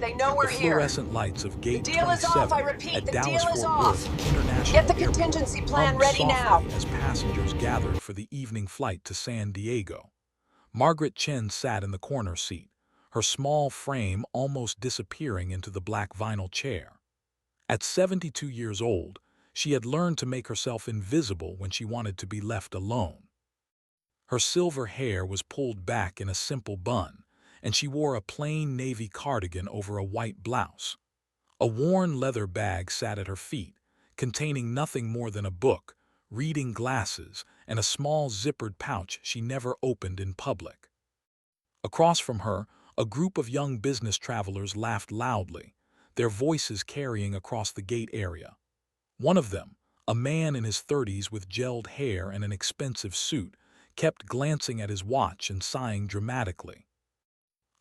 They know The we're here. fluorescent lights of The Gate deal is off, I 27 repeat, at the deal is Dallas-Fort off. Worth Get International the Airport contingency plan hummed ready now. softly as passengers gathered for the evening flight to San Diego. Margaret Chen sat in the corner seat, her small frame almost disappearing into the black vinyl chair. At 72 years old, she had learned to make herself invisible when she wanted to be left alone. Her silver hair was pulled back in a simple bun, and she wore a plain navy cardigan over a white blouse. A worn leather bag sat at her feet, containing nothing more than a book, reading glasses, and a small zippered pouch she never opened in public. Across from her, a group of young business travelers laughed loudly, their voices carrying across the gate area. One of them, a man in his 30s with gelled hair and an expensive suit, kept glancing at his watch and sighing dramatically.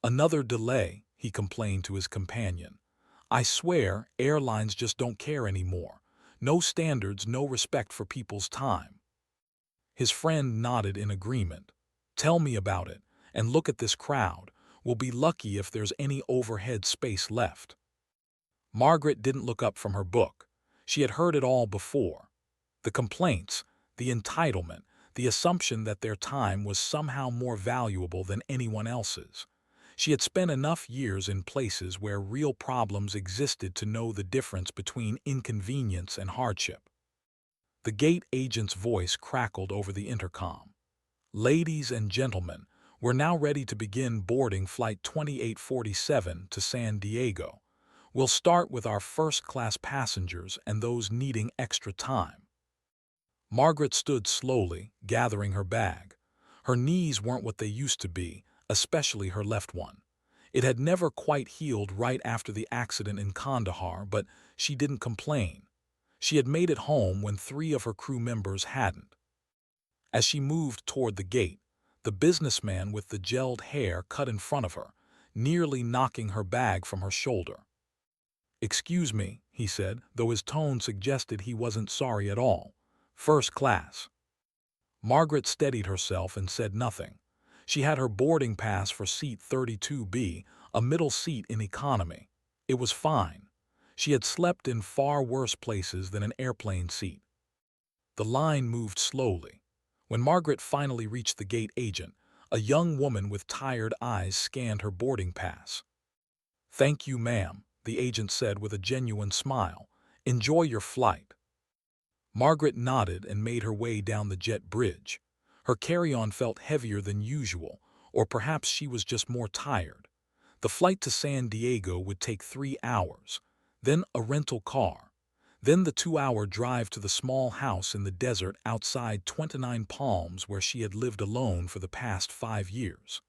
"Another delay," he complained to his companion. "I swear, airlines just don't care anymore. No standards, no respect for people's time." His friend nodded in agreement. "Tell me about it, and look at this crowd. We'll be lucky if there's any overhead space left." Margaret didn't look up from her book. She had heard it all before. The complaints, the entitlement, the assumption that their time was somehow more valuable than anyone else's. She had spent enough years in places where real problems existed to know the difference between inconvenience and hardship. The gate agent's voice crackled over the intercom. "Ladies and gentlemen, we're now ready to begin boarding Flight 2847 to San Diego. We'll start with our first-class passengers and those needing extra time." Margaret stood slowly, gathering her bag. Her knees weren't what they used to be, especially her left one. It had never quite healed right after the accident in Kandahar, but she didn't complain. She had made it home when 3 of her crew members hadn't. As she moved toward the gate, the businessman with the gelled hair cut in front of her, nearly knocking her bag from her shoulder. "Excuse me," he said, though his tone suggested he wasn't sorry at all. "First class." Margaret steadied herself and said nothing. She had her boarding pass for seat 32B, a middle seat in economy. It was fine. She had slept in far worse places than an airplane seat. The line moved slowly. When Margaret finally reached the gate agent, a young woman with tired eyes scanned her boarding pass. "Thank you, ma'am," the agent said with a genuine smile. "Enjoy your flight." Margaret nodded and made her way down the jet bridge. Her carry-on felt heavier than usual, or perhaps she was just more tired. The flight to San Diego would take 3 hours, then a rental car, then the 2-hour drive to the small house in the desert outside 29 Palms where she had lived alone for the past 5 years.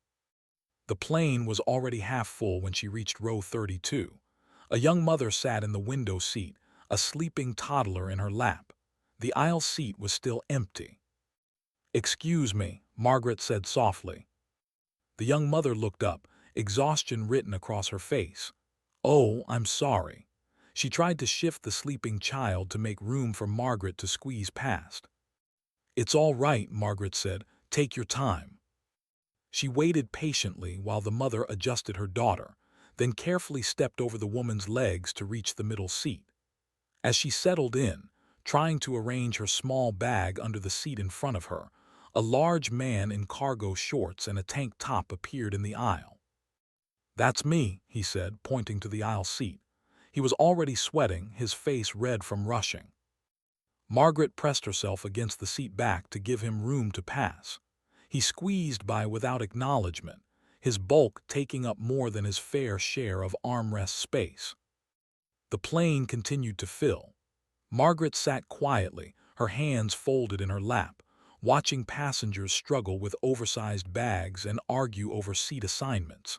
The plane was already half full when she reached row 32. A young mother sat in the window seat, a sleeping toddler in her lap. The aisle seat was still empty. "Excuse me," Margaret said softly. The young mother looked up, exhaustion written across her face. "Oh, I'm sorry." She tried to shift the sleeping child to make room for Margaret to squeeze past. "It's all right," Margaret said. "Take your time." She waited patiently while the mother adjusted her daughter, then carefully stepped over the woman's legs to reach the middle seat. As she settled in, trying to arrange her small bag under the seat in front of her, a large man in cargo shorts and a tank top appeared in the aisle. "That's me," he said, pointing to the aisle seat. He was already sweating, his face red from rushing. Margaret pressed herself against the seat back to give him room to pass. He squeezed by without acknowledgement, his bulk taking up more than his fair share of armrest space. The plane continued to fill. Margaret sat quietly, her hands folded in her lap, watching passengers struggle with oversized bags and argue over seat assignments.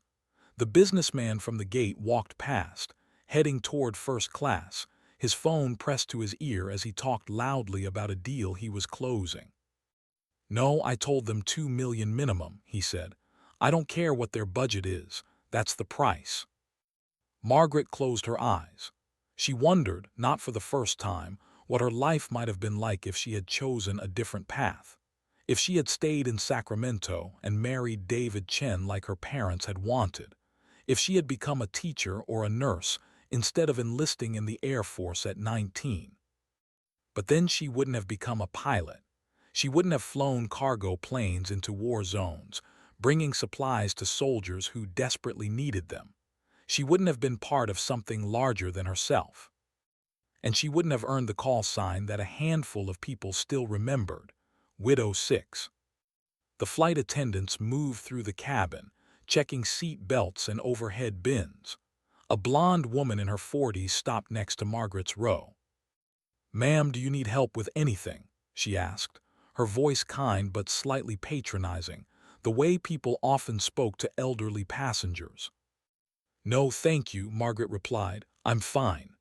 The businessman from the gate walked past, heading toward first class, his phone pressed to his ear as he talked loudly about a deal he was closing. "No, I told them 2 million minimum," he said. "I don't care what their budget is, that's the price." Margaret closed her eyes. She wondered, not for the first time, what her life might have been like if she had chosen a different path. If she had stayed in Sacramento and married David Chen like her parents had wanted. If she had become a teacher or a nurse instead of enlisting in the Air Force at 19. But then she wouldn't have become a pilot. She wouldn't have flown cargo planes into war zones, bringing supplies to soldiers who desperately needed them. She wouldn't have been part of something larger than herself. And she wouldn't have earned the call sign that a handful of people still remembered, Widow 6. The flight attendants moved through the cabin, checking seat belts and overhead bins. A blonde woman in her 40s stopped next to Margaret's row. "Ma'am, do you need help with anything?" she asked, her voice kind but slightly patronizing, the way people often spoke to elderly passengers. "No, thank you," Margaret replied. "I'm fine."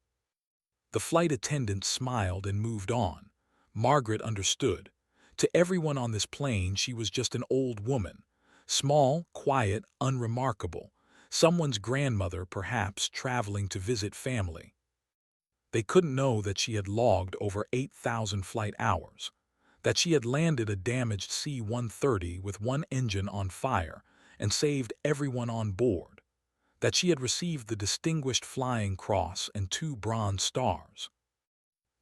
The flight attendant smiled and moved on. Margaret understood. To everyone on this plane, she was just an old woman. Small, quiet, unremarkable. Someone's grandmother, perhaps, traveling to visit family. They couldn't know that she had logged over 8,000 flight hours, that she had landed a damaged C-130 with one engine on fire and saved everyone on board, that she had received the Distinguished Flying Cross and 2 Bronze Stars.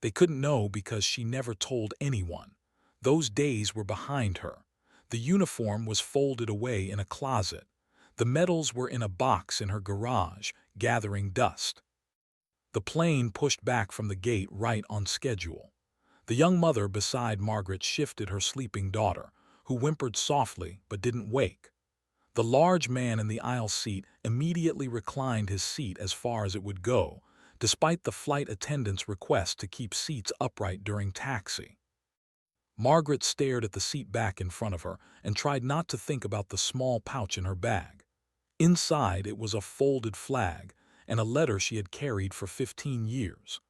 They couldn't know because she never told anyone. Those days were behind her. The uniform was folded away in a closet. The medals were in a box in her garage, gathering dust. The plane pushed back from the gate right on schedule. The young mother beside Margaret shifted her sleeping daughter, who whimpered softly but didn't wake. The large man in the aisle seat immediately reclined his seat as far as it would go, despite the flight attendant's request to keep seats upright during taxi. Margaret stared at the seat back in front of her and tried not to think about the small pouch in her bag. Inside it was a folded flag and a letter she had carried for 15 years.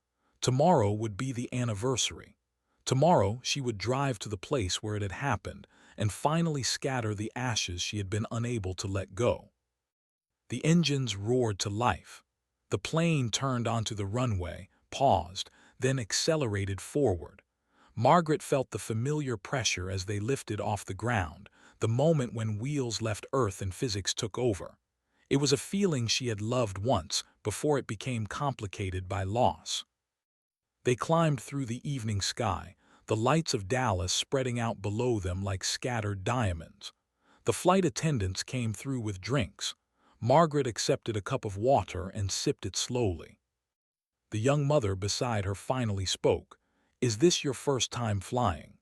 Tomorrow would be the anniversary. Tomorrow she would drive to the place where it had happened and finally scatter the ashes she had been unable to let go. The engines roared to life. The plane turned onto the runway, paused, then accelerated forward. Margaret felt the familiar pressure as they lifted off the ground, the moment when wheels left Earth and physics took over. It was a feeling she had loved once before it became complicated by loss. They climbed through the evening sky, the lights of Dallas spreading out below them like scattered diamonds. The flight attendants came through with drinks. Margaret accepted a cup of water and sipped it slowly. The young mother beside her finally spoke. "Is this your first time flying?"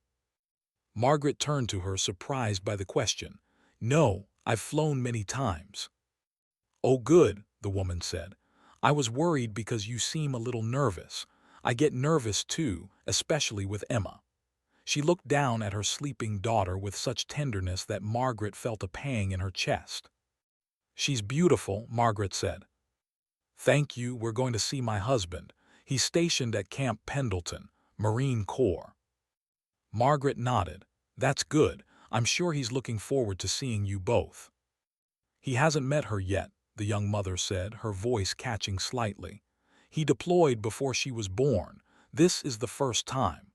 Margaret turned to her, surprised by the question. "No, I've flown many times." "Oh, good," the woman said. "I was worried because you seem a little nervous. I get nervous too, especially with Emma." She looked down at her sleeping daughter with such tenderness that Margaret felt a pang in her chest. "She's beautiful," Margaret said. "Thank you, we're going to see my husband. He's stationed at Camp Pendleton, Marine Corps." Margaret nodded. "That's good. I'm sure he's looking forward to seeing you both." "He hasn't met her yet," the young mother said, her voice catching slightly. "He deployed before she was born. This is the first time."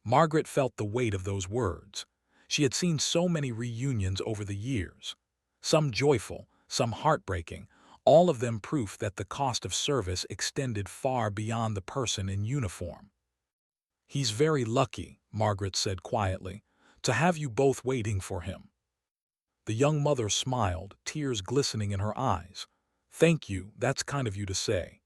Margaret felt the weight of those words. She had seen so many reunions over the years. Some joyful, some heartbreaking, all of them proof that the cost of service extended far beyond the person in uniform. "He's very lucky," Margaret said quietly, "to have you both waiting for him." The young mother smiled, tears glistening in her eyes. "Thank you, that's kind of you to say."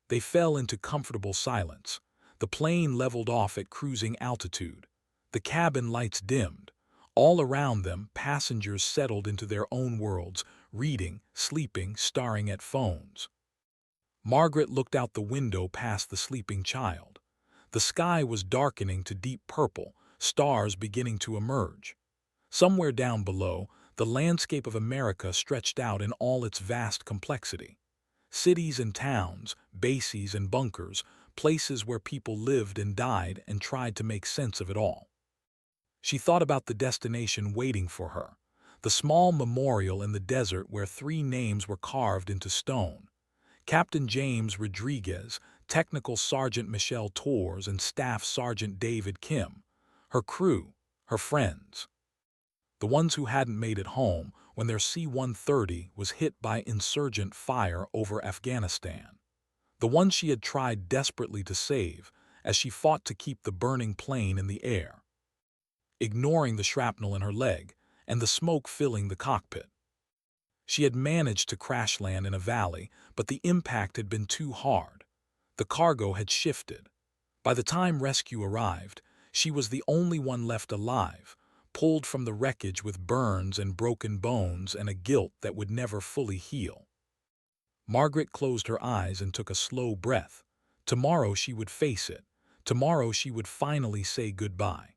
They fell into comfortable silence. The plane leveled off at cruising altitude. The cabin lights dimmed. All around them, passengers settled into their own worlds, reading, sleeping, staring at phones. Margaret looked out the window past the sleeping child. The sky was darkening to deep purple, stars beginning to emerge. Somewhere down below, the landscape of America stretched out in all its vast complexity. Cities and towns, bases and bunkers, places where people lived and died and tried to make sense of it all. She thought about the destination waiting for her, the small memorial in the desert where 3 names were carved into stone. Captain James Rodriguez, Technical Sergeant Michelle Torres, and Staff Sergeant David Kim. Her crew, her friends. The ones who hadn't made it home when their C-130 was hit by insurgent fire over Afghanistan, the one she had tried desperately to save as she fought to keep the burning plane in the air, ignoring the shrapnel in her leg and the smoke filling the cockpit. She had managed to crash land in a valley, but the impact had been too hard. The cargo had shifted. By the time rescue arrived, she was the only one left alive, pulled from the wreckage with burns and broken bones and a guilt that would never fully heal. Margaret closed her eyes and took a slow breath. Tomorrow she would face it. Tomorrow she would finally say goodbye.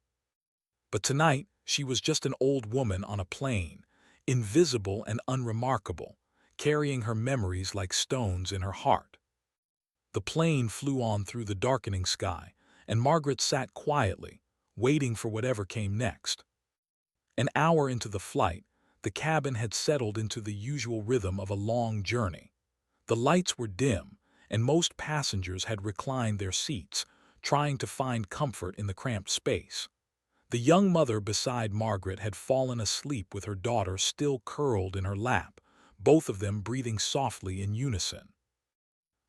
But tonight she was just an old woman on a plane, invisible and unremarkable, carrying her memories like stones in her heart. The plane flew on through the darkening sky, and Margaret sat quietly, waiting for whatever came next. An hour into the flight, the cabin had settled into the usual rhythm of a long journey. The lights were dim, and most passengers had reclined their seats, trying to find comfort in the cramped space. The young mother beside Margaret had fallen asleep with her daughter still curled in her lap, both of them breathing softly in unison.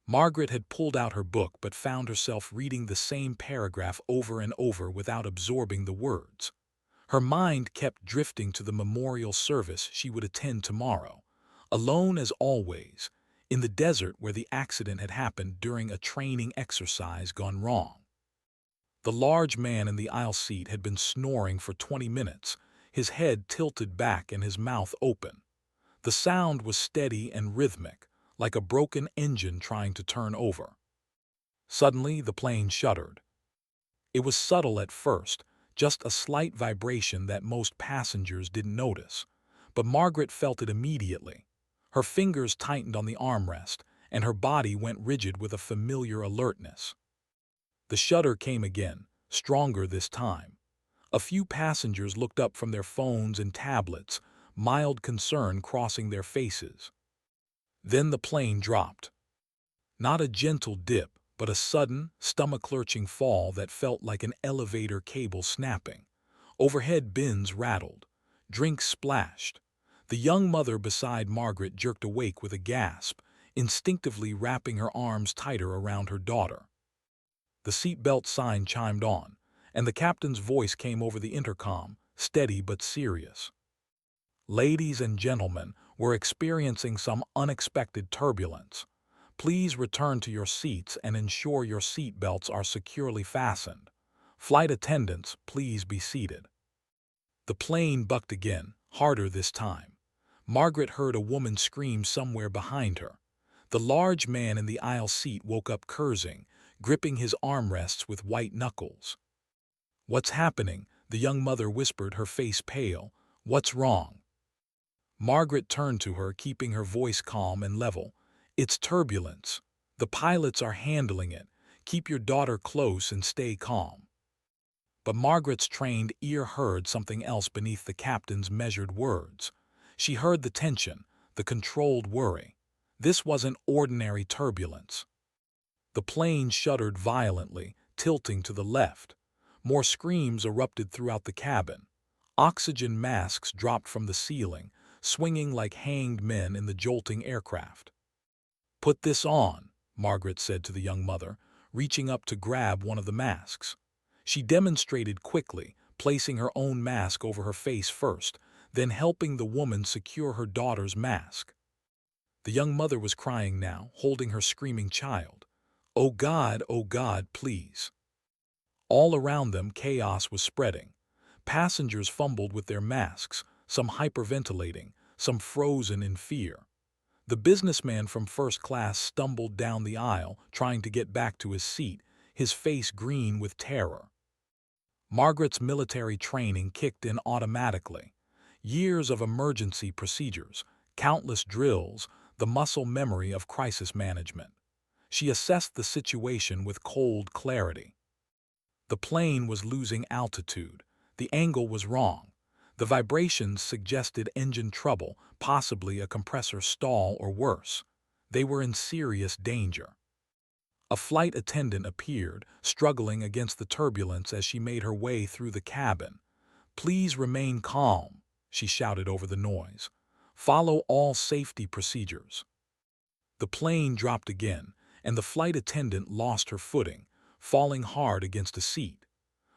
Margaret had pulled out her book but found herself reading the same paragraph over and over without absorbing the words. Her mind kept drifting to the memorial service she would attend tomorrow, alone as always, in the desert where the accident had happened during a training exercise gone wrong. The large man in the aisle seat had been snoring for 20 minutes, his head tilted back and his mouth open. The sound was steady and rhythmic, like a broken engine trying to turn over. Suddenly, the plane shuddered. It was subtle at first, just a slight vibration that most passengers didn't notice, but Margaret felt it immediately. Her fingers tightened on the armrest, and her body went rigid with a familiar alertness. The shudder came again, stronger this time. A few passengers looked up from their phones and tablets, mild concern crossing their faces. Then the plane dropped. Not a gentle dip, but a sudden, stomach-lurching fall that felt like an elevator cable snapping. Overhead bins rattled. Drinks splashed. The young mother beside Margaret jerked awake with a gasp, instinctively wrapping her arms tighter around her daughter. The seatbelt sign chimed on, and the captain's voice came over the intercom, steady but serious. Ladies and gentlemen, we're experiencing some unexpected turbulence. Please return to your seats and ensure your seat belts are securely fastened. Flight attendants, please be seated. The plane bucked again, harder this time. Margaret heard a woman scream somewhere behind her. The large man in the aisle seat woke up cursing, gripping his armrests with white knuckles. "What's happening?" the young mother whispered, her face pale. "What's wrong?" Margaret turned to her, keeping her voice calm and level. "It's turbulence. The pilots are handling it. Keep your daughter close and stay calm." But Margaret's trained ear heard something else beneath the captain's measured words. She heard the tension, the controlled worry. This wasn't ordinary turbulence. The plane shuddered violently, tilting to the left. More screams erupted throughout the cabin. Oxygen masks dropped from the ceiling, swinging like hanged men in the jolting aircraft. "Put this on," Margaret said to the young mother, reaching up to grab one of the masks. She demonstrated quickly, placing her own mask over her face first, then helping the woman secure her daughter's mask. The young mother was crying now, holding her screaming child. Oh God, please." All around them, chaos was spreading. Passengers fumbled with their masks, some hyperventilating, some frozen in fear. The businessman from first class stumbled down the aisle, trying to get back to his seat, his face green with terror. Margaret's military training kicked in automatically. Years of emergency procedures, countless drills, the muscle memory of crisis management. She assessed the situation with cold clarity. The plane was losing altitude. The angle was wrong. The vibrations suggested engine trouble, possibly a compressor stall or worse. They were in serious danger. A flight attendant appeared, struggling against the turbulence as she made her way through the cabin. "Please remain calm," she shouted over the noise. Follow all safety procedures. The plane dropped again, and the flight attendant lost her footing, falling hard against a seat.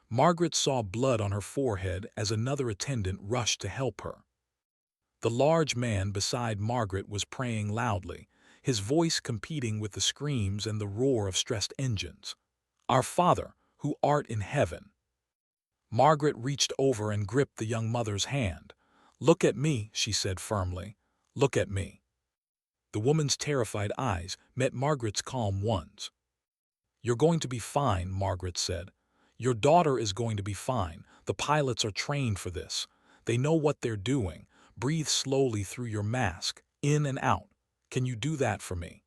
Margaret saw blood on her forehead as another attendant rushed to help her. The large man beside Margaret was praying loudly, his voice competing with the screams and the roar of stressed engines. "Our Father, who art in heaven." Margaret reached over and gripped the young mother's hand. "Look at me," she said firmly. "Look at me." The woman's terrified eyes met Margaret's calm ones. "You're going to be fine," Margaret said. "Your daughter is going to be fine. The pilots are trained for this. They know what they're doing. Breathe slowly through your mask, in and out. Can you do that for me?"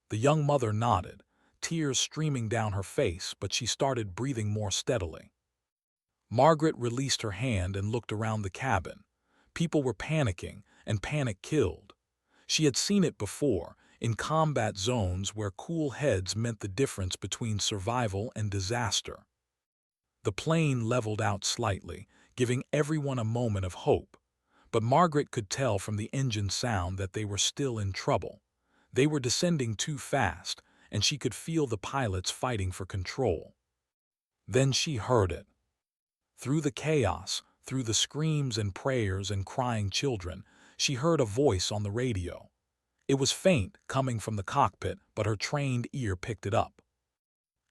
The young mother nodded, tears streaming down her face, but she started breathing more steadily. Margaret released her hand and looked around the cabin. People were panicking, and panic killed. She had seen it before, in combat zones where cool heads meant the difference between survival and disaster. The plane leveled out slightly, giving everyone a moment of hope. But Margaret could tell from the engine sound that they were still in trouble. They were descending too fast, and she could feel the pilots fighting for control. Then she heard it. Through the chaos, through the screams and prayers and crying children, she heard a voice on the radio. It was faint, coming from the cockpit, but her trained ear picked it up.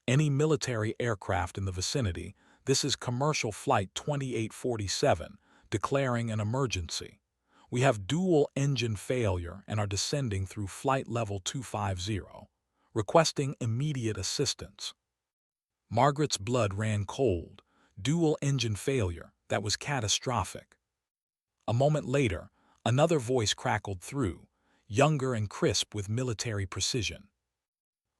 "Any military aircraft in the vicinity, this is Commercial Flight 2847, declaring an emergency. We have dual engine failure and are descending through flight level 250, requesting immediate assistance." Margaret's blood ran cold. Dual engine failure, that was catastrophic. A moment later, another voice crackled through, younger and crisp with military precision.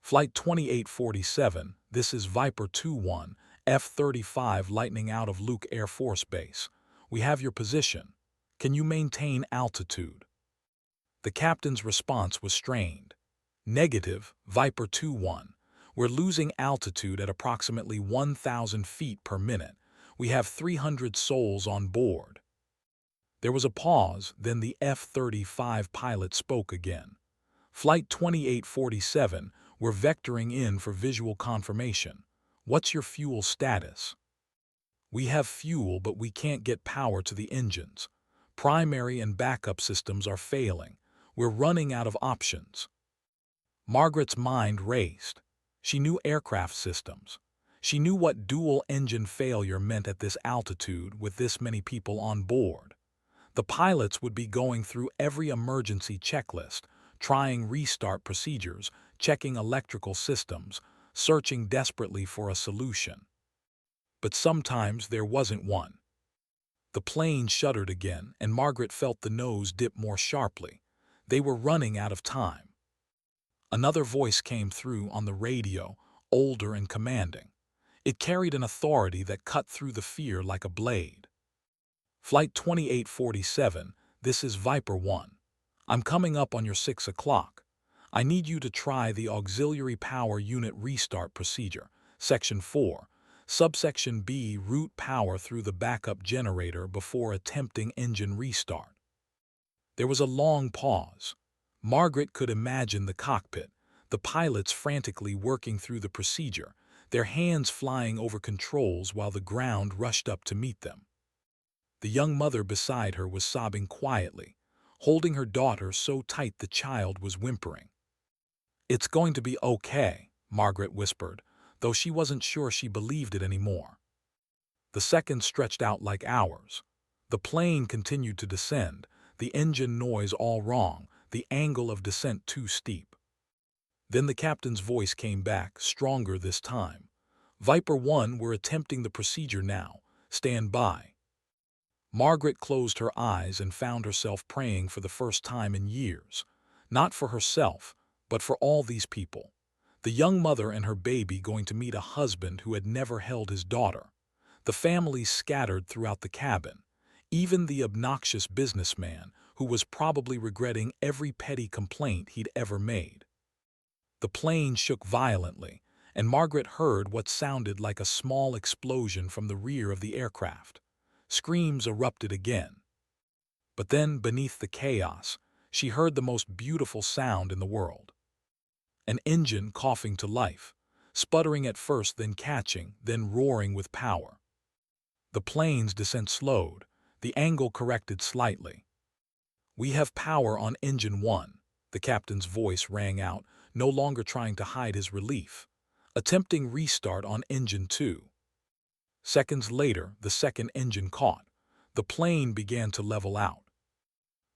"Flight 2847, this is Viper 21, F-35 Lightning out of Luke Air Force Base. We have your position. Can you maintain altitude?" The captain's response was strained. "Negative, Viper 21. We're losing altitude at approximately 1,000 feet per minute. We have 300 souls on board." There was a pause, then the F-35 pilot spoke again. "Flight 2847, we're vectoring in for visual confirmation. What's your fuel status?" "We have fuel, but we can't get power to the engines. Primary and backup systems are failing. We're running out of options." Margaret's mind raced. She knew aircraft systems. She knew what dual engine failure meant at this altitude with this many people on board. The pilots would be going through every emergency checklist, trying restart procedures, checking electrical systems, searching desperately for a solution. But sometimes there wasn't one. The plane shuddered again, and Margaret felt the nose dip more sharply. They were running out of time. Another voice came through on the radio, older and commanding. It carried an authority that cut through the fear like a blade. "Flight 2847, this is Viper 1. I'm coming up on your 6 o'clock. I need you to try the Auxiliary Power Unit Restart Procedure, Section 4, Subsection B, route power through the backup generator before attempting engine restart." There was a long pause. Margaret could imagine the cockpit, the pilots frantically working through the procedure, their hands flying over controls while the ground rushed up to meet them. The young mother beside her was sobbing quietly, holding her daughter so tight the child was whimpering. "It's going to be okay," Margaret whispered, though she wasn't sure she believed it anymore. The seconds stretched out like hours. The plane continued to descend, the engine noise all wrong, the angle of descent too steep. Then the captain's voice came back, stronger this time. "Viper 1, we're attempting the procedure now. Stand by." Margaret closed her eyes and found herself praying for the first time in years. Not for herself, but for all these people. The young mother and her baby going to meet a husband who had never held his daughter. The families scattered throughout the cabin. Even the obnoxious businessman who was probably regretting every petty complaint he'd ever made. The plane shook violently, and Margaret heard what sounded like a small explosion from the rear of the aircraft. Screams erupted again. But then, beneath the chaos, she heard the most beautiful sound in the world. An engine coughing to life, sputtering at first, then catching, then roaring with power. The plane's descent slowed, the angle corrected slightly. "We have power on engine 1, the captain's voice rang out, no longer trying to hide his relief. "Attempting restart on engine 2. Seconds later, the second engine caught. The plane began to level out.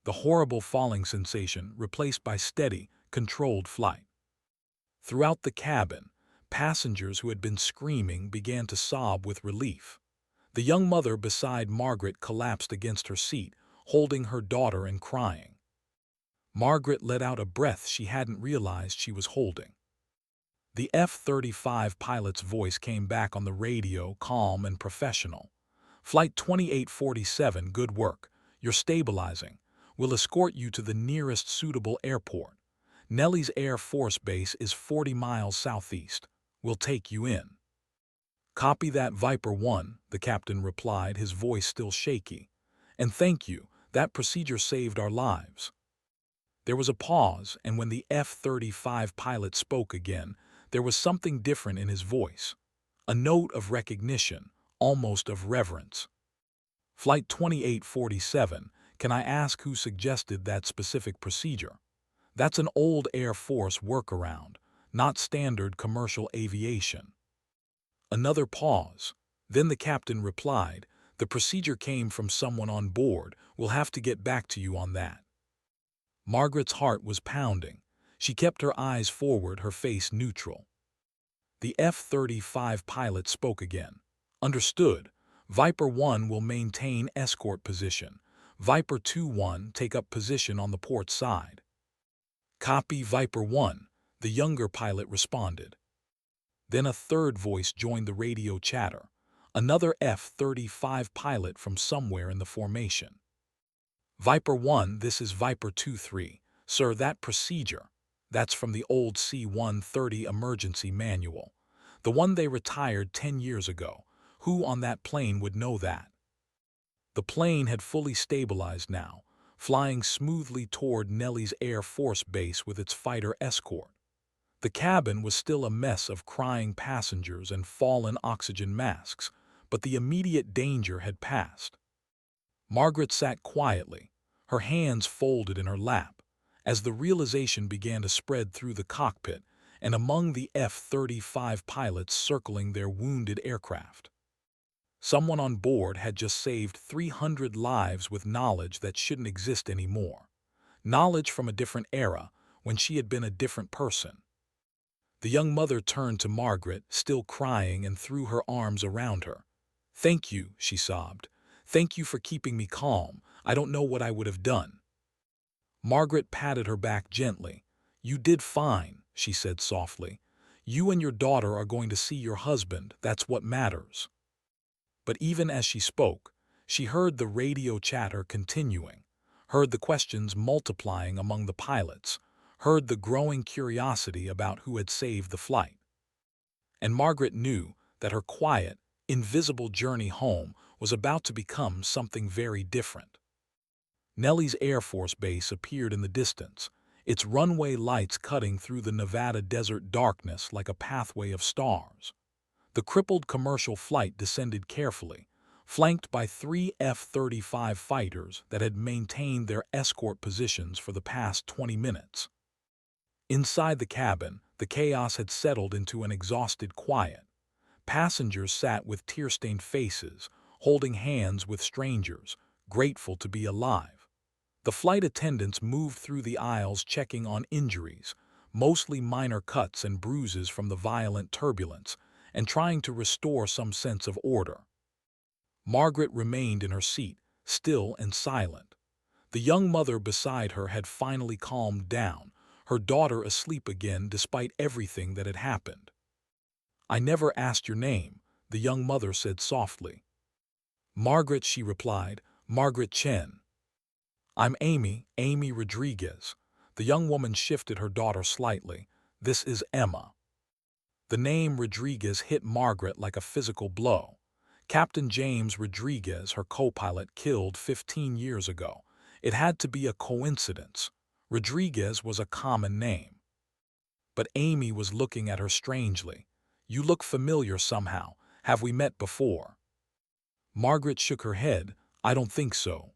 The horrible falling sensation replaced by steady, controlled flight. Throughout the cabin, passengers who had been screaming began to sob with relief. The young mother beside Margaret collapsed against her seat, holding her daughter and crying. Margaret let out a breath she hadn't realized she was holding. The F-35 pilot's voice came back on the radio, calm and professional. "Flight 2847, good work. You're stabilizing. We'll escort you to the nearest suitable airport. Nellis Air Force Base is 40 miles southeast. We'll take you in." "Copy that, Viper 1, the captain replied, his voice still shaky. "And thank you, that procedure saved our lives." There was a pause, and when the F-35 pilot spoke again, there was something different in his voice. A note of recognition, almost of reverence. "Flight 2847, can I ask who suggested that specific procedure? That's an old Air Force workaround, not standard commercial aviation." Another pause. Then the captain replied, "The procedure came from someone on board. We'll have to get back to you on that." Margaret's heart was pounding. She kept her eyes forward, her face neutral. The F-35 pilot spoke again. "Understood. Viper 1 will maintain escort position. Viper 2-1 take up position on the port side." "Copy, Viper 1, the younger pilot responded. Then a third voice joined the radio chatter, another F-35 pilot from somewhere in the formation. "Viper 1, this is Viper 2-3. Sir, that procedure, that's from the old C-130 emergency manual. The one they retired 10 years ago. Who on that plane would know that?" The plane had fully stabilized now, flying smoothly toward Nellis Air Force Base with its fighter escort. The cabin was still a mess of crying passengers and fallen oxygen masks, but the immediate danger had passed. Margaret sat quietly, her hands folded in her lap, as the realization began to spread through the cockpit and among the F-35 pilots circling their wounded aircraft. Someone on board had just saved 300 lives with knowledge that shouldn't exist anymore. Knowledge from a different era, when she had been a different person. The young mother turned to Margaret, still crying, and threw her arms around her. "Thank you," she sobbed. "Thank you for keeping me calm. I don't know what I would have done." Margaret patted her back gently. "You did fine," she said softly. "You and your daughter are going to see your husband. That's what matters." But even as she spoke, she heard the radio chatter continuing, heard the questions multiplying among the pilots, heard the growing curiosity about who had saved the flight. And Margaret knew that her quiet, invisible journey home was about to become something very different. Nellis Air Force Base appeared in the distance, its runway lights cutting through the Nevada desert darkness like a pathway of stars. The crippled commercial flight descended carefully, flanked by 3 F-35 fighters that had maintained their escort positions for the past 20 minutes. Inside the cabin, the chaos had settled into an exhausted quiet. Passengers sat with tear-stained faces, holding hands with strangers, grateful to be alive. The flight attendants moved through the aisles checking on injuries, mostly minor cuts and bruises from the violent turbulence, and trying to restore some sense of order. Margaret remained in her seat, still and silent. The young mother beside her had finally calmed down, her daughter asleep again despite everything that had happened. "I never asked your name," the young mother said softly. "Margaret," she replied, "Margaret Chen." "I'm Amy Rodriguez." The young woman shifted her daughter slightly. "This is Emma." The name Rodriguez hit Margaret like a physical blow. Captain James Rodriguez, her co-pilot, killed 15 years ago, It had to be a coincidence. Rodriguez was a common name. But Amy was looking at her strangely. "You look familiar somehow. Have we met before?" Margaret shook her head. "I don't think so."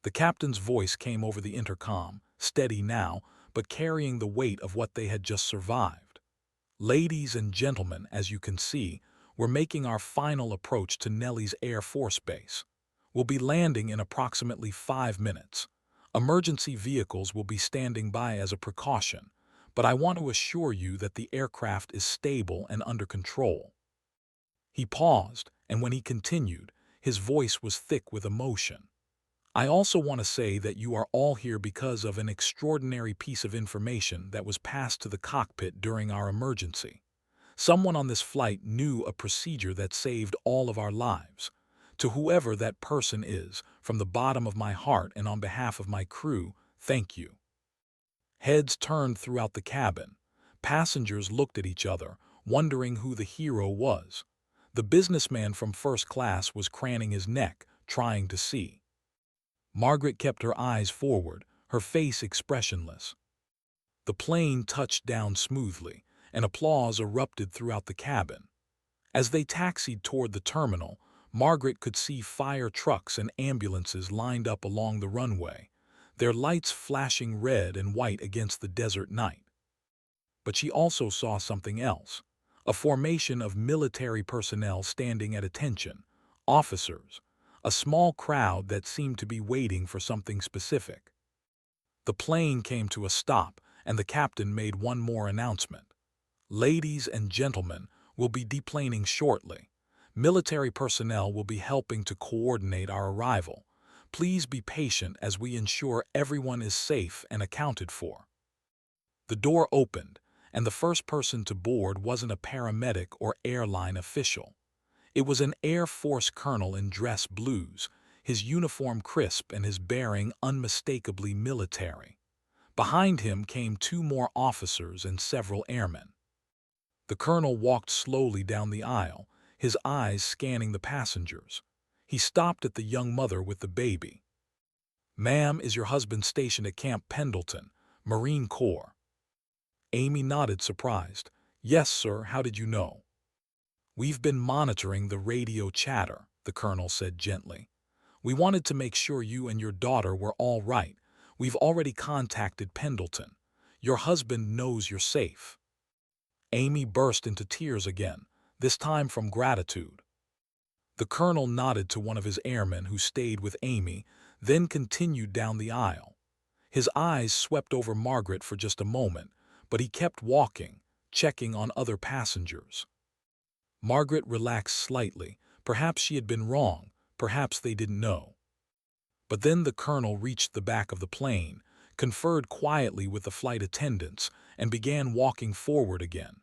The captain's voice came over the intercom, steady now, but carrying the weight of what they had just survived. "Ladies and gentlemen, as you can see, we're making our final approach to Nellie's Air Force Base. We'll be landing in approximately 5 minutes. Emergency vehicles will be standing by as a precaution, but I want to assure you that the aircraft is stable and under control." He paused, and when he continued, his voice was thick with emotion. "I also want to say that you are all here because of an extraordinary piece of information that was passed to the cockpit during our emergency. Someone on this flight knew a procedure that saved all of our lives. To whoever that person is, from the bottom of my heart and on behalf of my crew, thank you." Heads turned throughout the cabin. Passengers looked at each other, wondering who the hero was. The businessman from first class was craning his neck, trying to see. Margaret kept her eyes forward, her face expressionless. The plane touched down smoothly, and applause erupted throughout the cabin. As they taxied toward the terminal, Margaret could see fire trucks and ambulances lined up along the runway, their lights flashing red and white against the desert night. But she also saw something else, a formation of military personnel standing at attention, officers, a small crowd that seemed to be waiting for something specific. The plane came to a stop, and the captain made one more announcement. "Ladies and gentlemen, we'll be deplaning shortly. Military personnel will be helping to coordinate our arrival. Please be patient as we ensure everyone is safe and accounted for." The door opened, and the first person to board wasn't a paramedic or airline official. It was an Air Force colonel in dress blues, his uniform crisp and his bearing unmistakably military. Behind him came 2 more officers and several airmen. The colonel walked slowly down the aisle, his eyes scanning the passengers. He stopped at the young mother with the baby. "Ma'am, is your husband stationed at Camp Pendleton, Marine Corps?" Amy nodded, surprised. "Yes, sir. How did you know?" "We've been monitoring the radio chatter," the colonel said gently. "We wanted to make sure you and your daughter were all right. We've already contacted Pendleton. Your husband knows you're safe." Amy burst into tears again, this time from gratitude. The colonel nodded to one of his airmen who stayed with Amy, then continued down the aisle. His eyes swept over Margaret for just a moment, but he kept walking, checking on other passengers. Margaret relaxed slightly. Perhaps she had been wrong, perhaps they didn't know. But then the colonel reached the back of the plane, conferred quietly with the flight attendants, and began walking forward again.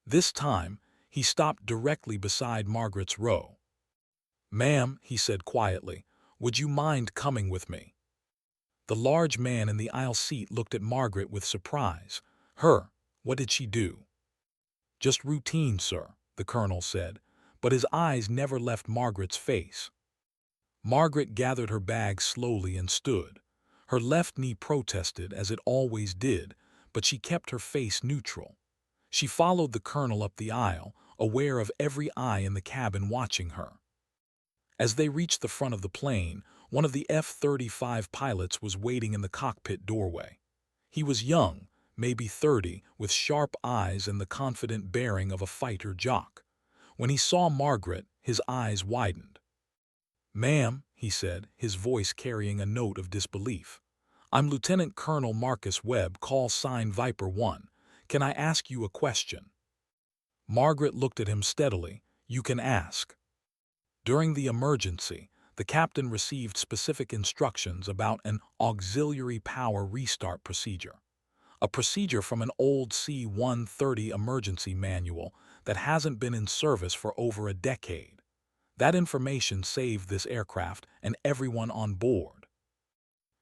This time, he stopped directly beside Margaret's row. "Ma'am," he said quietly, "would you mind coming with me?" The large man in the aisle seat looked at Margaret with surprise. "Her? What did she do?" "Just routine, sir," the colonel said, but his eyes never left Margaret's face. Margaret gathered her bag slowly and stood. Her left knee protested, as it always did, but she kept her face neutral. She followed the colonel up the aisle, aware of every eye in the cabin watching her. As they reached the front of the plane, one of the F-35 pilots was waiting in the cockpit doorway. He was young, maybe 30, with sharp eyes and the confident bearing of a fighter jock. When he saw Margaret, his eyes widened. "Ma'am," he said, his voice carrying a note of disbelief, "I'm Lieutenant Colonel Marcus Webb, call sign Viper 1. Can I ask you a question?" Margaret looked at him steadily. "You can ask." During the emergency, the captain received specific instructions about an auxiliary power restart procedure, a procedure from an old C-130 emergency manual that hasn't been in service for over a decade. That information saved this aircraft and everyone on board.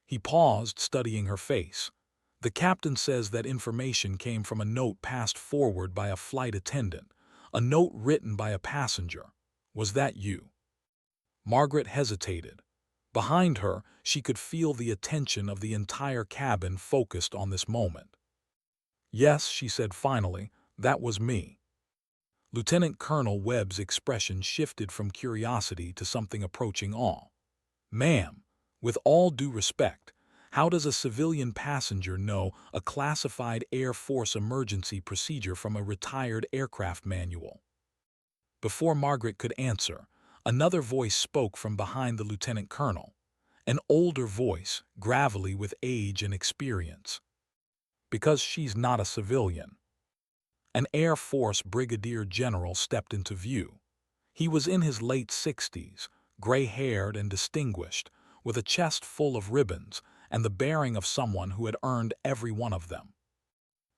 He paused, studying her face. "The captain says that information came from a note passed forward by a flight attendant, a note written by a passenger. Was that you?" Margaret hesitated. Behind her, she could feel the attention of the entire cabin focused on this moment. "Yes," she said finally, "that was me." Lieutenant Colonel Webb's expression shifted from curiosity to something approaching awe. "Ma'am, with all due respect, how does a civilian passenger know a classified Air Force emergency procedure from a retired aircraft manual?" Before Margaret could answer, another voice spoke from behind the lieutenant colonel, an older voice, gravelly with age and experience. "Because she's not a civilian." An Air Force brigadier general stepped into view. He was in his late 60s, gray-haired and distinguished, with a chest full of ribbons and the bearing of someone who had earned every one of them.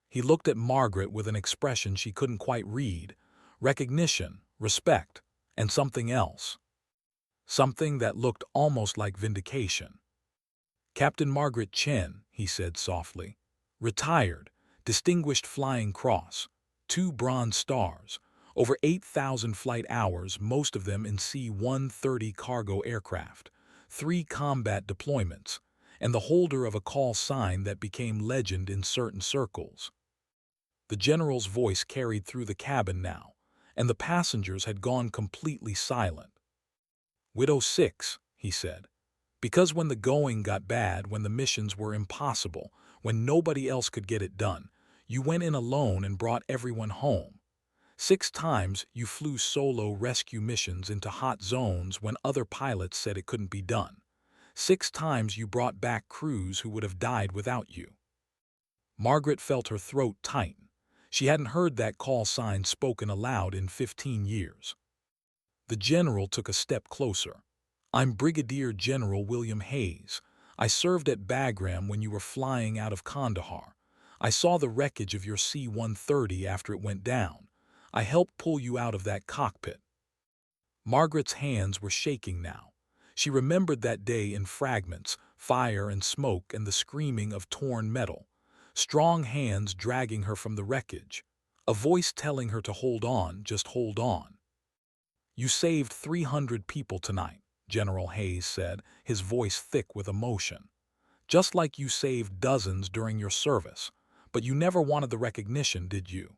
He looked at Margaret with an expression she couldn't quite read: recognition, respect, and something else. Something that looked almost like vindication. "Captain Margaret Chen," he said softly. "Retired, Distinguished Flying Cross, 2 Bronze Stars, over 8,000 flight hours, most of them in C-130 cargo aircraft, 3 combat deployments, and the holder of a call sign that became legend in certain circles." The general's voice carried through the cabin now, and the passengers had gone completely silent. "Widow 6, he said. "Because when the going got bad, when the missions were impossible, when nobody else could get it done, you went in alone and brought everyone home. 6 times you flew solo rescue missions into hot zones when other pilots said it couldn't be done. 6 times you brought back crews who would have died without you." Margaret felt her throat tighten. She hadn't heard that call sign spoken aloud in 15 years. The general took a step closer. "I'm Brigadier General William Hayes. I served at Bagram when you were flying out of Kandahar. I saw the wreckage of your C-130 after it went down. I helped pull you out of that cockpit." Margaret's hands were shaking now. She remembered that day in fragments, fire and smoke and the screaming of torn metal. Strong hands dragging her from the wreckage. A voice telling her to hold on, just hold on. "You saved 300 people tonight," General Hayes said, his voice thick with emotion. "Just like you saved dozens during your service. But you never wanted the recognition, did you?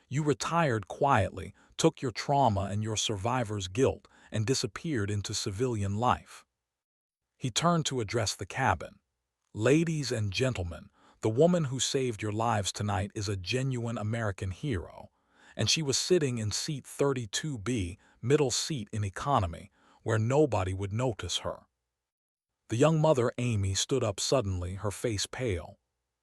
You retired quietly, took your trauma and your survivor's guilt, and disappeared into civilian life." He turned to address the cabin. "Ladies and gentlemen, the woman who saved your lives tonight is a genuine American hero." And she was sitting in seat 32B, middle seat in economy, where nobody would notice her. The young mother, Amy, stood up suddenly, her face pale.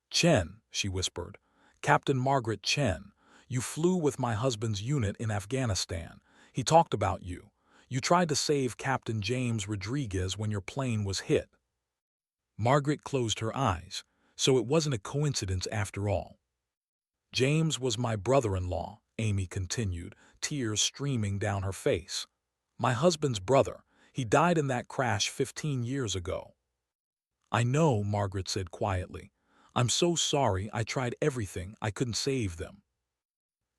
"Chen," she whispered. "Captain Margaret Chen. You flew with my husband's unit in Afghanistan. He talked about you. You tried to save Captain James Rodriguez when your plane was hit." Margaret closed her eyes. So it wasn't a coincidence after all. "James was my brother-in-law," Amy continued, tears streaming down her face. "My husband's brother. He died in that crash 15 years ago." "I know," Margaret said quietly. "I'm so sorry. I tried everything. I couldn't save them."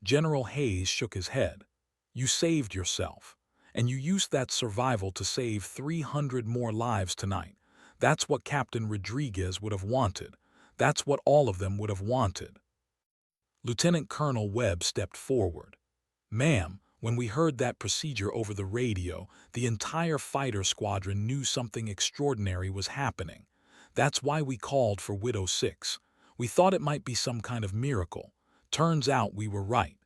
General Hayes shook his head. "You saved yourself. And you used that survival to save 300 more lives tonight. That's what Captain Rodriguez would have wanted. That's what all of them would have wanted." Lieutenant Colonel Webb stepped forward. "Ma'am, when we heard that procedure over the radio, the entire fighter squadron knew something extraordinary was happening. That's why we called for Widow 6. We thought it might be some kind of miracle. Turns out we were right."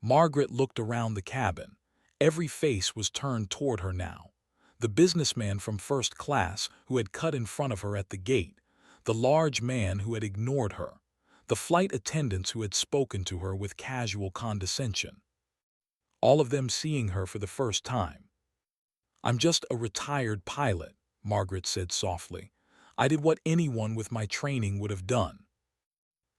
Margaret looked around the cabin. Every face was turned toward her now. The businessman from first class who had cut in front of her at the gate, the large man who had ignored her, the flight attendants who had spoken to her with casual condescension. All of them seeing her for the first time. "I'm just a retired pilot," Margaret said softly. "I did what anyone with my training would have done."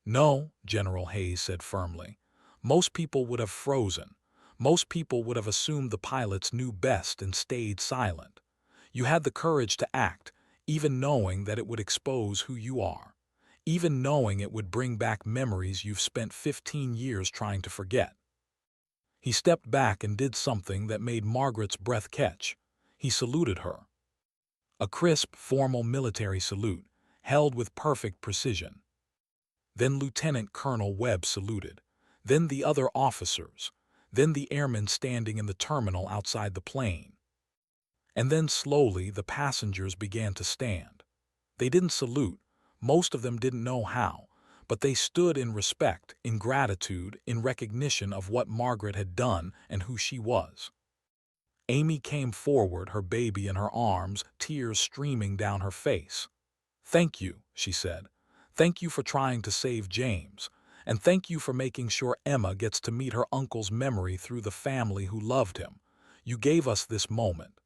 "No," General Hayes said firmly. "Most people would have frozen. Most people would have assumed the pilots knew best and stayed silent. You had the courage to act, even knowing that it would expose who you are. Even knowing it would bring back memories you've spent 15 years trying to forget." He stepped back and did something that made Margaret's breath catch. He saluted her. A crisp, formal military salute, held with perfect precision. Then Lieutenant Colonel Webb saluted. Then the other officers. Then the airmen standing in the terminal outside the plane. And then slowly the passengers began to stand. They didn't salute, most of them didn't know how, but they stood in respect, in gratitude, in recognition of what Margaret had done and who she was. Amy came forward, her baby in her arms, tears streaming down her face. "Thank you," she said. "Thank you for trying to save James, and thank you for making sure Emma gets to meet her uncle's memory through the family who loved him. You gave us this moment."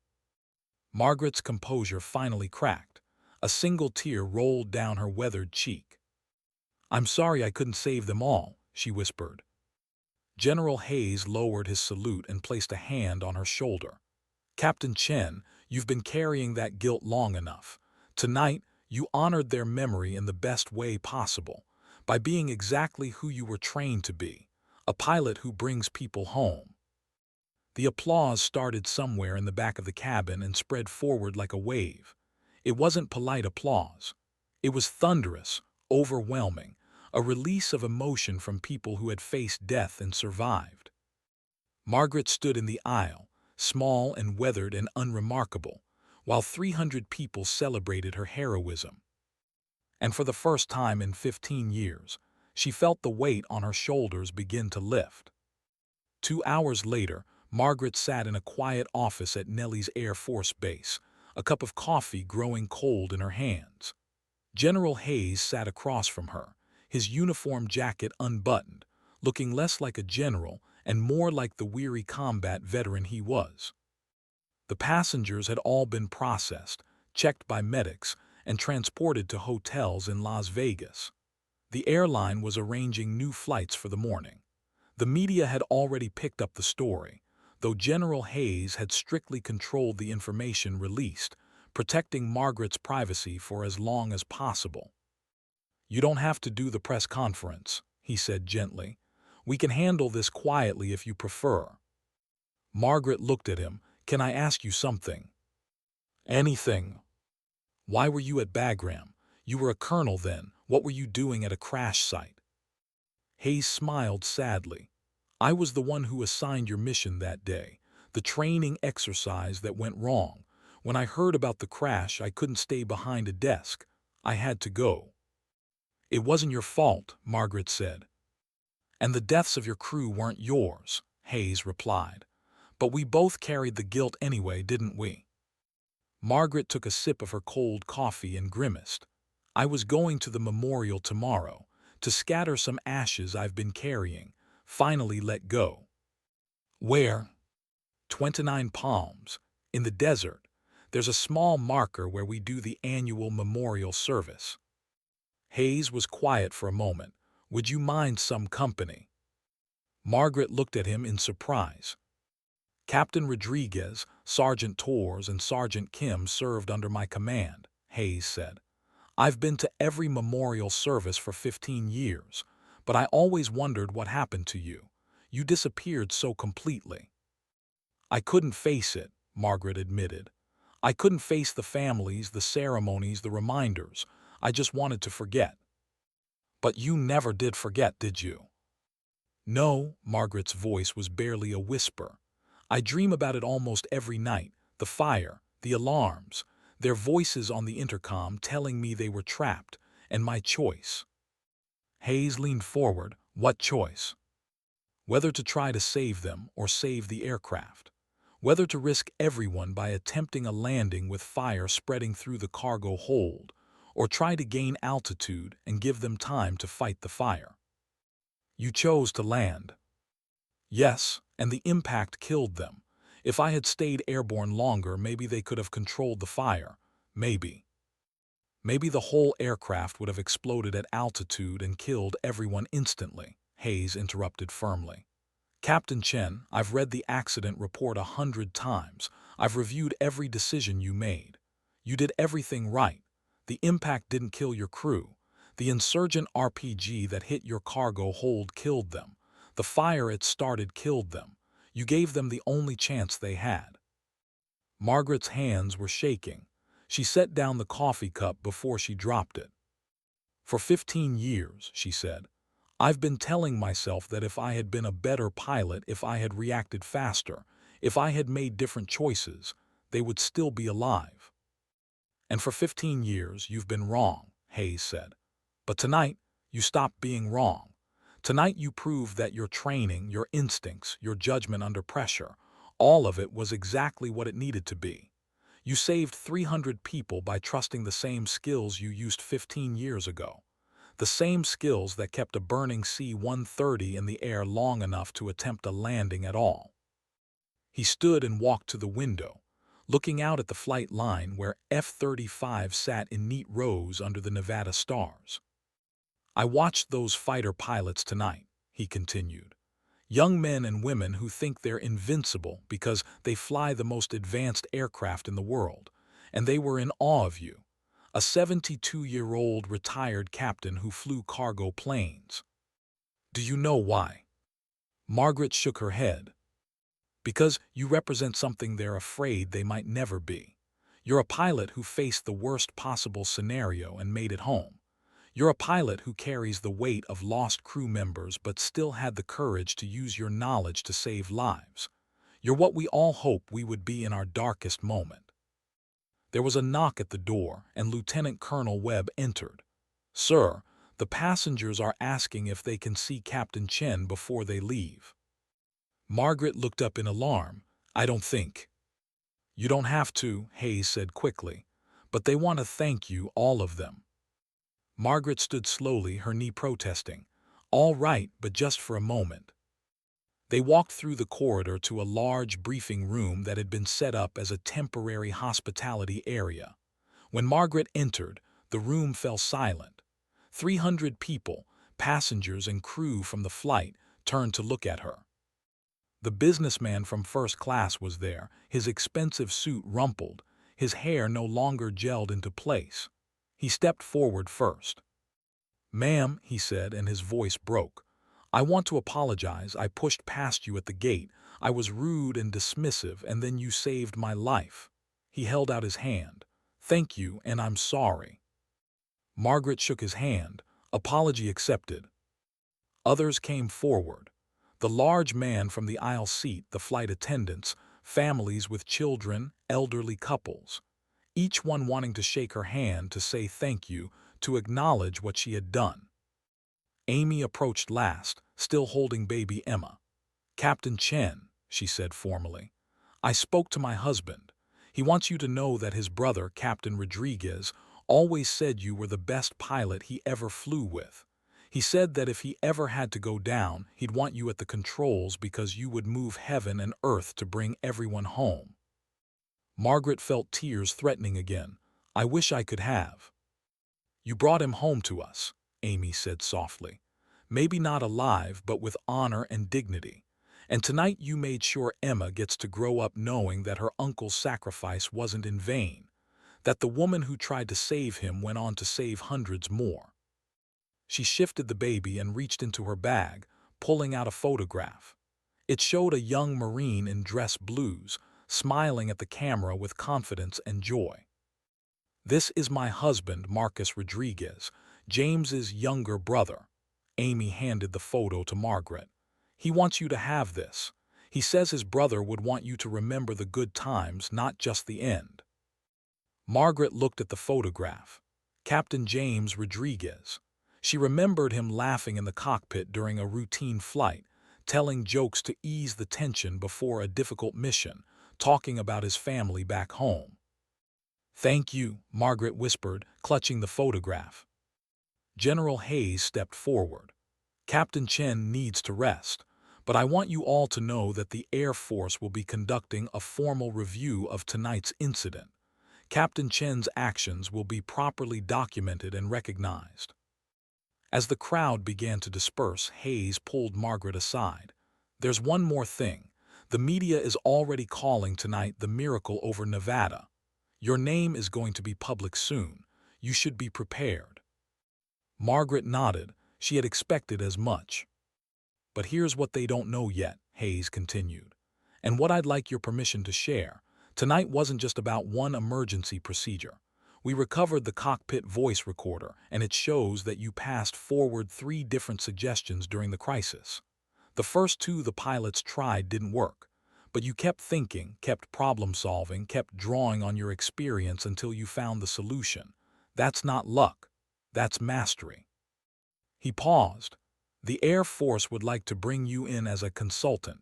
Margaret's composure finally cracked. A single tear rolled down her weathered cheek. "I'm sorry I couldn't save them all," she whispered. General Hayes lowered his salute and placed a hand on her shoulder. "Captain Chen, you've been carrying that guilt long enough. Tonight, you honored their memory in the best way possible, by being exactly who you were trained to be, a pilot who brings people home." The applause started somewhere in the back of the cabin and spread forward like a wave. It wasn't polite applause. It was thunderous, overwhelming, a release of emotion from people who had faced death and survived. Margaret stood in the aisle, small and weathered and unremarkable, while 300 people celebrated her heroism. And for the first time in 15 years, she felt the weight on her shoulders begin to lift. 2 hours later, Margaret sat in a quiet office at Nellie's Air Force Base, a cup of coffee growing cold in her hands. General Hayes sat across from her, his uniform jacket unbuttoned, looking less like a general and more like the weary combat veteran he was. The passengers had all been processed, checked by medics, and transported to hotels in Las Vegas. The airline was arranging new flights for the morning. The media had already picked up the story, though General Hayes had strictly controlled the information released, protecting Margaret's privacy for as long as possible. "You don't have to do the press conference," he said gently. "We can handle this quietly if you prefer." Margaret looked at him. "Can I ask you something?" "Anything." "Why were you at Bagram? You were a colonel then. What were you doing at a crash site?" Hayes smiled sadly. "I was the one who assigned your mission that day, the training exercise that went wrong. When I heard about the crash, I couldn't stay behind a desk. I had to go." "It wasn't your fault," Margaret said. "And the deaths of your crew weren't yours," Hayes replied. "But we both carried the guilt anyway, didn't we?" Margaret took a sip of her cold coffee and grimaced. "I was going to the memorial tomorrow, to scatter some ashes I've been carrying, finally let go." "Where?" 29 Palms, in the desert. There's a small marker where we do the annual memorial service." Hayes was quiet for a moment. "Would you mind some company?" Margaret looked at him in surprise. "Captain Rodriguez, Sergeant Torres, and Sergeant Kim served under my command," Hayes said. "I've been to every memorial service for 15 years, but I always wondered what happened to you. You disappeared so completely." "I couldn't face it," Margaret admitted. "I couldn't face the families, the ceremonies, the reminders. I just wanted to forget." "But you never did forget, did you?" "No," Margaret's voice was barely a whisper. "I dream about it almost every night, the fire, the alarms, their voices on the intercom telling me they were trapped, and my choice." Hayes leaned forward. "What choice?" "Whether to try to save them or save the aircraft. Whether to risk everyone by attempting a landing with fire spreading through the cargo hold, or try to gain altitude and give them time to fight the fire." "You chose to land." "Yes, and the impact killed them. If I had stayed airborne longer, maybe they could have controlled the fire. Maybe. Maybe the whole aircraft would have exploded at altitude and killed everyone instantly," Hayes interrupted firmly. "Captain Chen, I've read the accident report 100 times. I've reviewed every decision you made. You did everything right. The impact didn't kill your crew. The insurgent RPG that hit your cargo hold killed them. The fire it started killed them. You gave them the only chance they had." Margaret's hands were shaking. She set down the coffee cup before she dropped it. "For 15 years," she said, "I've been telling myself that if I had been a better pilot, if I had reacted faster, if I had made different choices, they would still be alive." "And for 15 years, you've been wrong," Hayes said. "But tonight, you stopped being wrong. Tonight you proved that your training, your instincts, your judgment under pressure, all of it was exactly what it needed to be. You saved 300 people by trusting the same skills you used 15 years ago. The same skills that kept a burning C-130 in the air long enough to attempt a landing at all." He stood and walked to the window, looking out at the flight line where F-35 sat in neat rows under the Nevada stars. "I watched those fighter pilots tonight," he continued. "Young men and women who think they're invincible because they fly the most advanced aircraft in the world, and they were in awe of you. A 72-year-old retired captain who flew cargo planes. Do you know why?" Margaret shook her head. "Because you represent something they're afraid they might never be. You're a pilot who faced the worst possible scenario and made it home. You're a pilot who carries the weight of lost crew members but still had the courage to use your knowledge to save lives. You're what we all hope we would be in our darkest moment." There was a knock at the door, and Lieutenant Colonel Webb entered. "Sir, the passengers are asking if they can see Captain Chen before they leave." Margaret looked up in alarm. "I don't think." "You don't have to," Hayes said quickly. "But they want to thank you, all of them." Margaret stood slowly, her knee protesting. "All right, but just for a moment." They walked through the corridor to a large briefing room that had been set up as a temporary hospitality area. When Margaret entered, the room fell silent. 300 people, passengers and crew from the flight, turned to look at her. The businessman from first class was there, his expensive suit rumpled, his hair no longer gelled into place. He stepped forward first. "Ma'am," he said, and his voice broke, "I want to apologize. I pushed past you at the gate. I was rude and dismissive, and then you saved my life." He held out his hand. "Thank you, and I'm sorry." Margaret shook his hand. Apology accepted. Others came forward. The large man from the aisle seat, the flight attendants, families with children, elderly couples, each one wanting to shake her hand, to say thank you, to acknowledge what she had done. Amy approached last, still holding baby Emma. "Captain Chen," she said formally, "I spoke to my husband. He wants you to know that his brother, Captain Rodriguez, always said you were the best pilot he ever flew with. He said that if he ever had to go down, he'd want you at the controls because you would move heaven and earth to bring everyone home." Margaret felt tears threatening again. "I wish I could have." "You brought him home to us," Amy said softly. "Maybe not alive, but with honor and dignity. And tonight you made sure Emma gets to grow up knowing that her uncle's sacrifice wasn't in vain, that the woman who tried to save him went on to save hundreds more." She shifted the baby and reached into her bag, pulling out a photograph. It showed a young Marine in dress blues, smiling at the camera with confidence and joy. "This is my husband, Marcus Rodriguez, James's younger brother." Amy handed the photo to Margaret. "He wants you to have this. He says his brother would want you to remember the good times, not just the end." Margaret looked at the photograph. Captain James Rodriguez. She remembered him laughing in the cockpit during a routine flight, telling jokes to ease the tension before a difficult mission, talking about his family back home. "Thank you," Margaret whispered, clutching the photograph. General Hayes stepped forward. "Captain Chen needs to rest, but I want you all to know that the Air Force will be conducting a formal review of tonight's incident. Captain Chen's actions will be properly documented and recognized." As the crowd began to disperse, Hayes pulled Margaret aside. "There's one more thing. The media is already calling tonight the miracle over Nevada. Your name is going to be public soon. You should be prepared." Margaret nodded. She had expected as much. "But here's what they don't know yet," Hayes continued, "and what I'd like your permission to share. Tonight wasn't just about one emergency procedure. We recovered the cockpit voice recorder, and it shows that you passed forward 3 different suggestions during the crisis. The first 2 the pilots tried didn't work, but you kept thinking, kept problem-solving, kept drawing on your experience until you found the solution. That's not luck. That's mastery. He paused. The Air Force would like to bring you in as a consultant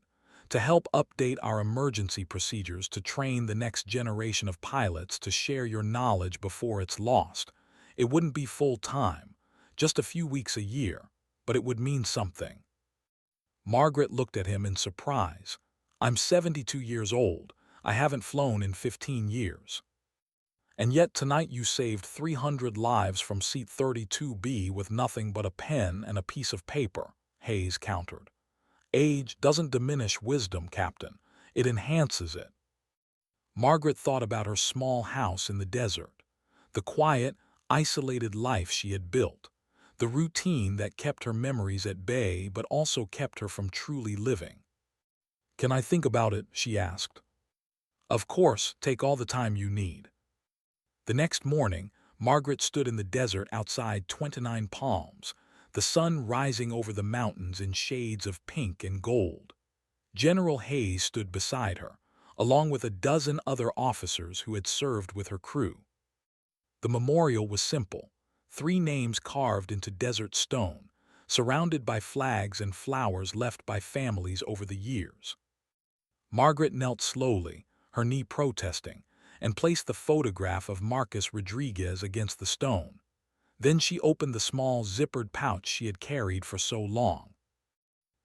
to help update our emergency procedures, to train the next generation of pilots, to share your knowledge before it's lost. It wouldn't be full-time, just a few weeks a year, but it would mean something. Margaret looked at him in surprise. I'm 72 years old. I haven't flown in 15 years. And yet tonight you saved 300 lives from seat 32B with nothing but a pen and a piece of paper, Hayes countered. Age doesn't diminish wisdom, Captain. It enhances it. Margaret thought about her small house in the desert, the quiet, isolated life she had built, the routine that kept her memories at bay but also kept her from truly living. Can I think about it? She asked. Of course, take all the time you need. The next morning, Margaret stood in the desert outside 29 Palms, the sun rising over the mountains in shades of pink and gold. General Hayes stood beside her, along with a dozen other officers who had served with her crew. The memorial was simple, 3 names carved into desert stone, surrounded by flags and flowers left by families over the years. Margaret knelt slowly, her knee protesting, and placed the photograph of Marcus Rodriguez against the stone. Then she opened the small zippered pouch she had carried for so long.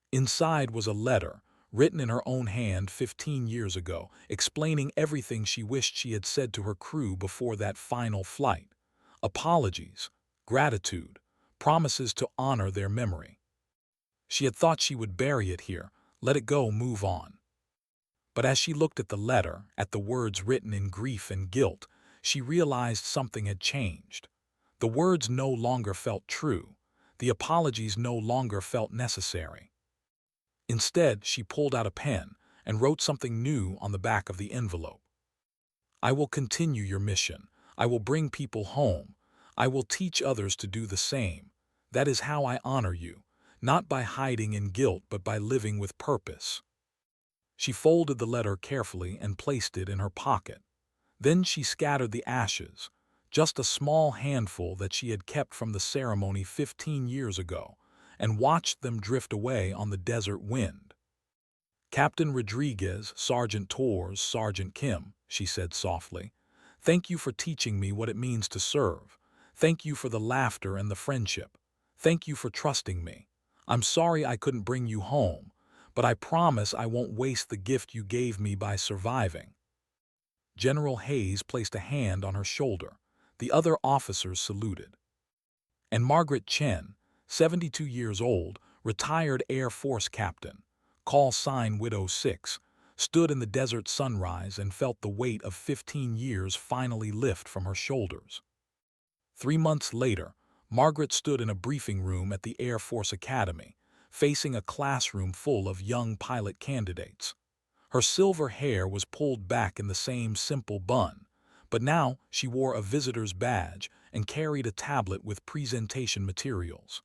Inside was a letter, written in her own hand 15 years ago, explaining everything she wished she had said to her crew before that final flight. Apologies, gratitude, promises to honor their memory. She had thought she would bury it here, let it go, move on. But as she looked at the letter, at the words written in grief and guilt, she realized something had changed. The words no longer felt true. The apologies no longer felt necessary. Instead, she pulled out a pen and wrote something new on the back of the envelope. I will continue your mission. I will bring people home. I will teach others to do the same. That is how I honor you, not by hiding in guilt but by living with purpose. She folded the letter carefully and placed it in her pocket. Then she scattered the ashes, just a small handful that she had kept from the ceremony 15 years ago, and watched them drift away on the desert wind. Captain Rodriguez, Sergeant Torres, Sergeant Kim, she said softly, thank you for teaching me what it means to serve. Thank you for the laughter and the friendship. Thank you for trusting me. I'm sorry I couldn't bring you home, but I promise I won't waste the gift you gave me by surviving. General Hayes placed a hand on her shoulder. The other officers saluted. And Margaret Chen, 72 years old, retired Air Force captain, call sign Widow 6, stood in the desert sunrise and felt the weight of 15 years finally lift from her shoulders. 3 months later, Margaret stood in a briefing room at the Air Force Academy, facing a classroom full of young pilot candidates. Her silver hair was pulled back in the same simple bun, but now she wore a visitor's badge and carried a tablet with presentation materials.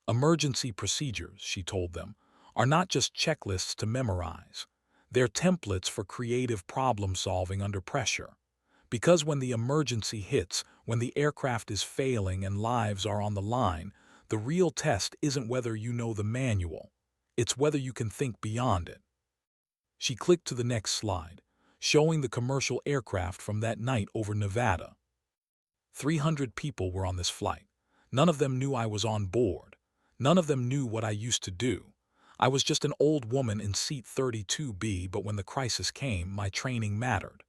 Emergency procedures, she told them, are not just checklists to memorize. They're templates for creative problem-solving under pressure. Because when the emergency hits, when the aircraft is failing and lives are on the line, the real test isn't whether you know the manual. It's whether you can think beyond it. She clicked to the next slide, showing the commercial aircraft from that night over Nevada. 300 people were on this flight. None of them knew I was on board. None of them knew what I used to do. I was just an old woman in seat 32B, but when the crisis came, my training mattered.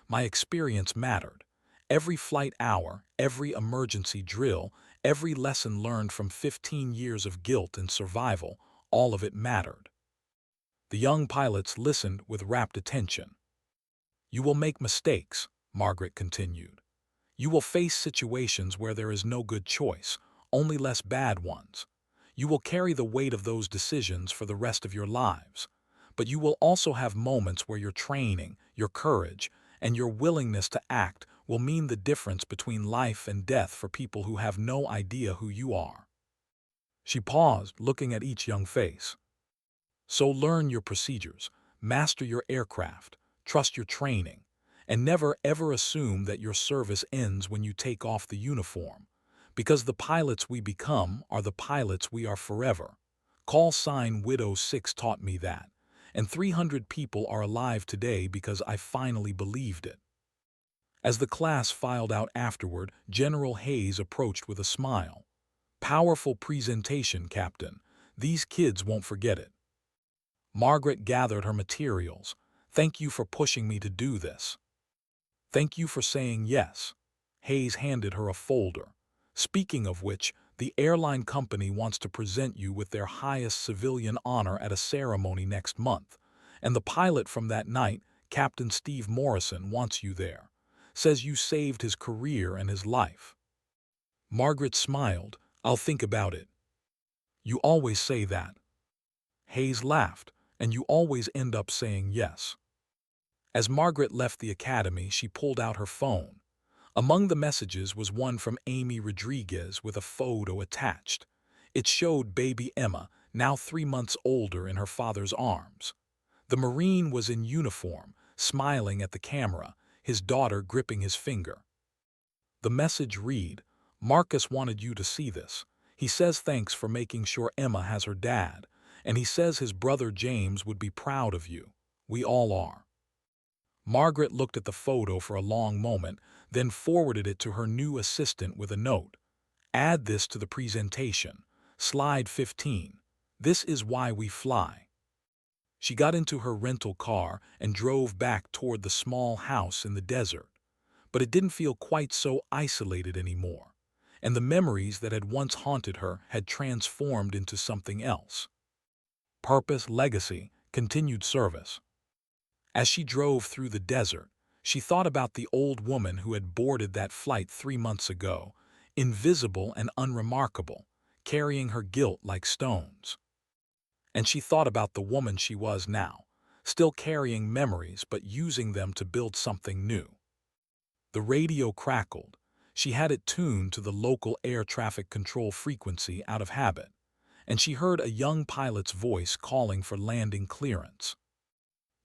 My experience mattered. Every flight hour, every emergency drill, every lesson learned from 15 years of guilt and survival, all of it mattered. The young pilots listened with rapt attention. You will make mistakes, Margaret continued. You will face situations where there is no good choice, only less bad ones. You will carry the weight of those decisions for the rest of your lives. but you will also have moments where your training, your courage, and your willingness to act will mean the difference between life and death for people who have no idea who you are. She paused, looking at each young face. So learn your procedures, master your aircraft, trust your training, and never ever assume that your service ends when you take off the uniform, because the pilots we become are the pilots we are forever. Call sign Widow 6 taught me that, and 300 people are alive today because I finally believed it. As the class filed out afterward, General Hayes approached with a smile. Powerful presentation, Captain. These kids won't forget it. Margaret gathered her materials. Thank you for pushing me to do this. Thank you for saying yes. Hayes handed her a folder. Speaking of which, the airline company wants to present you with their highest civilian honor at a ceremony next month. And the pilot from that night, Captain Steve Morrison, wants you there. Says you saved his career and his life. Margaret smiled. I'll think about it. You always say that. Hayes laughed. And you always end up saying yes. As Margaret left the academy, she pulled out her phone. Among the messages was one from Amy Rodriguez with a photo attached. It showed baby Emma, now 3 months older, in her father's arms. The Marine was in uniform, smiling at the camera, his daughter gripping his finger. The message read, Marcus wanted you to see this. He says thanks for making sure Emma has her dad, and he says his brother James would be proud of you. We all are. Margaret looked at the photo for a long moment, then forwarded it to her new assistant with a note. Add this to the presentation. Slide 15. This is why we fly. She got into her rental car and drove back toward the small house in the desert. But it didn't feel quite so isolated anymore, and the memories that had once haunted her had transformed into something else. Purpose, legacy, continued service. As she drove through the desert, she thought about the old woman who had boarded that flight 3 months ago, invisible and unremarkable, carrying her guilt like stones. And she thought about the woman she was now, still carrying memories but using them to build something new. The radio crackled. She had it tuned to the local air traffic control frequency out of habit, and she heard a young pilot's voice calling for landing clearance.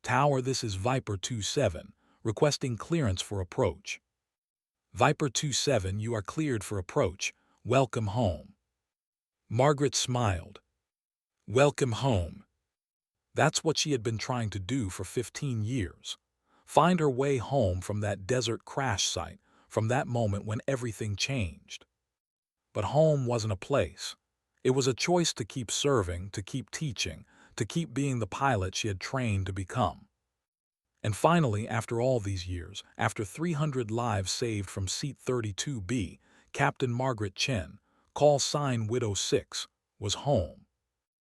Tower, this is Viper 27, requesting clearance for approach. Viper 27, you are cleared for approach. Welcome home. Margaret smiled. Welcome home. That's what she had been trying to do for 15 years. Find her way home from that desert crash site, from that moment when everything changed. But home wasn't a place. It was a choice to keep serving, to keep teaching, to keep being the pilot she had trained to become. And finally, after all these years, after 300 lives saved from Seat 32B, Captain Margaret Chen, call sign Widow 6, was home.